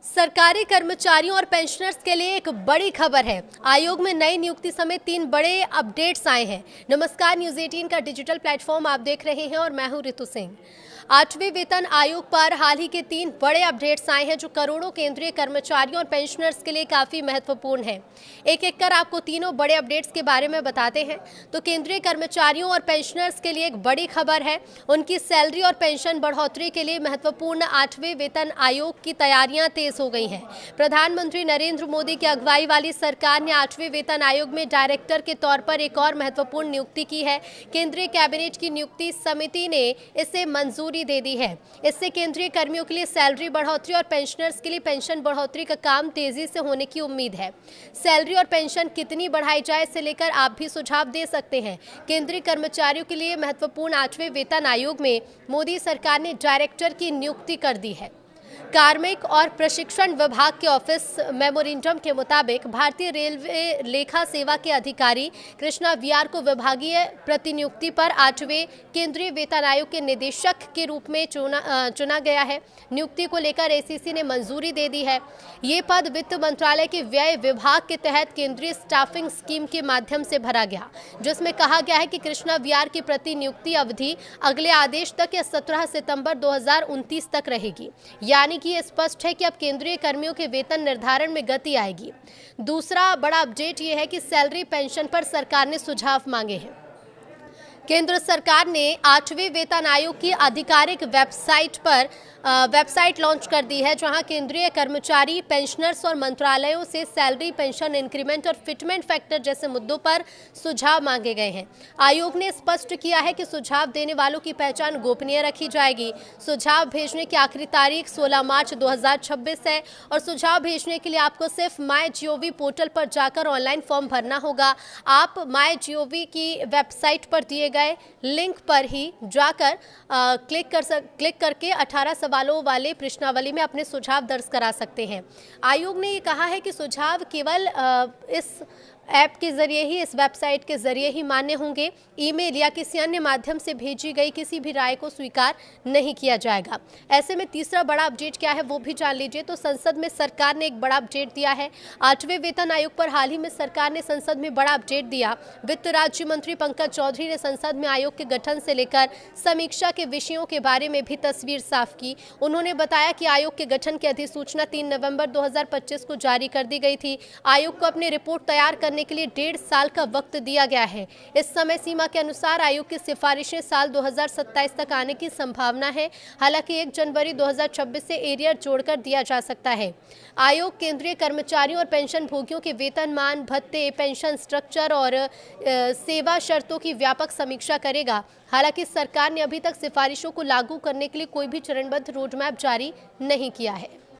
सरकारी कर्मचारियों और पेंशनर्स के लिए एक बड़ी खबर है। आयोग में नई नियुक्ति समेत 3 बड़े अपडेट्स आए हैं। नमस्कार, न्यूज़ 18 का डिजिटल प्लेटफॉर्म आप देख रहे हैं और मैं हूं रितु सिंह। 8वें वेतन आयोग पर हाल ही के 3 बड़े अपडेट्स आए हैं जो करोड़ों केंद्रीय कर्मचारियों और पेंशनर्स के लिए काफी महत्वपूर्ण है। एक एक कर आपको तीनों बड़े अपडेट्स के बारे में बताते हैं। तो केंद्रीय कर्मचारियों और पेंशनर्स के लिए एक बड़ी खबर है। उनकी सैलरी और पेंशन बढ़ोतरी के लिए महत्वपूर्ण 8वें वेतन आयोग की तैयारियां तेज हो गई हैं। प्रधानमंत्री नरेंद्र मोदी की अगुवाई वाली सरकार ने 8वें वेतन आयोग में डायरेक्टर के तौर पर एक और महत्वपूर्ण नियुक्ति की है। केंद्रीय कैबिनेट की नियुक्ति समिति ने इसे मंजूरी दे दी है। इससे केंद्रीय कर्मियों के लिए सैलरी बढ़ोतरी और पेंशनर्स के लिए पेंशन बढ़ोतरी का काम तेजी से होने की उम्मीद है। सैलरी और पेंशन कितनी बढ़ाई जाए इसे लेकर आप भी सुझाव दे सकते हैं। केंद्रीय कर्मचारियों के लिए महत्वपूर्ण 8वें वेतन आयोग में मोदी सरकार ने डायरेक्टर की नियुक्ति कर दी है। कार्मिक और प्रशिक्षण विभाग के ऑफिस मेमोरेंडम के मुताबिक भारतीय रेलवे लेखा सेवा के अधिकारी कृष्णा वीआर को विभागीय प्रतिनियुक्ति पर 8वें केंद्रीय वेतन आयोग के निदेशक के रूप में चुना गया है। नियुक्ति को लेकर एसीसी ने मंजूरी दे दी है। ये पद वित्त मंत्रालय के व्यय विभाग के तहत केंद्रीय स्टाफिंग स्कीम के माध्यम से भरा गया, जिसमें कहा गया है कि कृष्णा वीआर की प्रतिनियुक्ति अवधि अगले आदेश तक या 17 सितंबर 2029 तक रहेगी। यानी कि ये स्पष्ट है कि अब केंद्रीय कर्मियों के वेतन निर्धारण में गति आएगी। दूसरा बड़ा अपडेट ये है कि सैलरी पेंशन पर सरकार ने सुझाव मांगे हैं। केंद्र सरकार ने 8वें वेतन आयोग की आधिकारिक वेबसाइट लॉन्च कर दी है, जहां केंद्रीय कर्मचारी, पेंशनर्स और मंत्रालयों से सैलरी, पेंशन इंक्रीमेंट और फिटमेंट फैक्टर जैसे मुद्दों पर सुझाव मांगे गए हैं। आयोग ने स्पष्ट किया है कि सुझाव देने वालों की पहचान गोपनीय रखी जाएगी। सुझाव भेजने की आखिरी तारीख 16 मार्च 2026 है और सुझाव भेजने के लिए आपको सिर्फ MyGov पोर्टल पर जाकर ऑनलाइन फॉर्म भरना होगा। आप MyGov की वेबसाइट पर दिए गए लिंक पर ही जाकर क्लिक करके 18 सवालों वाले प्रश्नावली में अपने सुझाव दर्ज करा सकते हैं। आयोग ने ये कहा है कि सुझाव केवल इस ऐप के जरिए ही, इस वेबसाइट के जरिए ही मान्य होंगे। ईमेल या किसी अन्य माध्यम से भेजी गई किसी भी राय को स्वीकार नहीं किया जाएगा। ऐसे में तीसरा बड़ा अपडेट क्या है वो भी जान लीजिए। तो संसद में सरकार ने एक बड़ा अपडेट दिया है। 8वें वेतन आयोग पर हाल ही में सरकार ने संसद में बड़ा अपडेट दिया। वित्त राज्य मंत्री पंकज चौधरी ने संसद में आयोग के गठन से लेकर समीक्षा के विषयों के बारे में भी तस्वीर साफ की। उन्होंने बताया कि आयोग के गठन की अधिसूचना 3 नवंबर 2025 को जारी कर दी गई थी। आयोग को अपनी रिपोर्ट तैयार करने के लिए 1.5 साल का वक्त दिया गया है। इस समय सीमा के अनुसार आयोग की सिफारिशें साल 2027 तक आने की संभावना है। हालांकि 1 जनवरी 2026 से एरियर जोड़कर दिया जा सकता है। आयोग केंद्रीय कर्मचारियों और पेंशन भोगियों के वेतनमान, भत्ते, पेंशन स्ट्रक्चर और सेवा शर्तों की व्यापक समीक्षा करेगा। हालांकि सरकार ने अभी तक सिफारिशों को लागू करने के लिए कोई भी चरणबद्ध रोडमैप जारी नहीं किया है।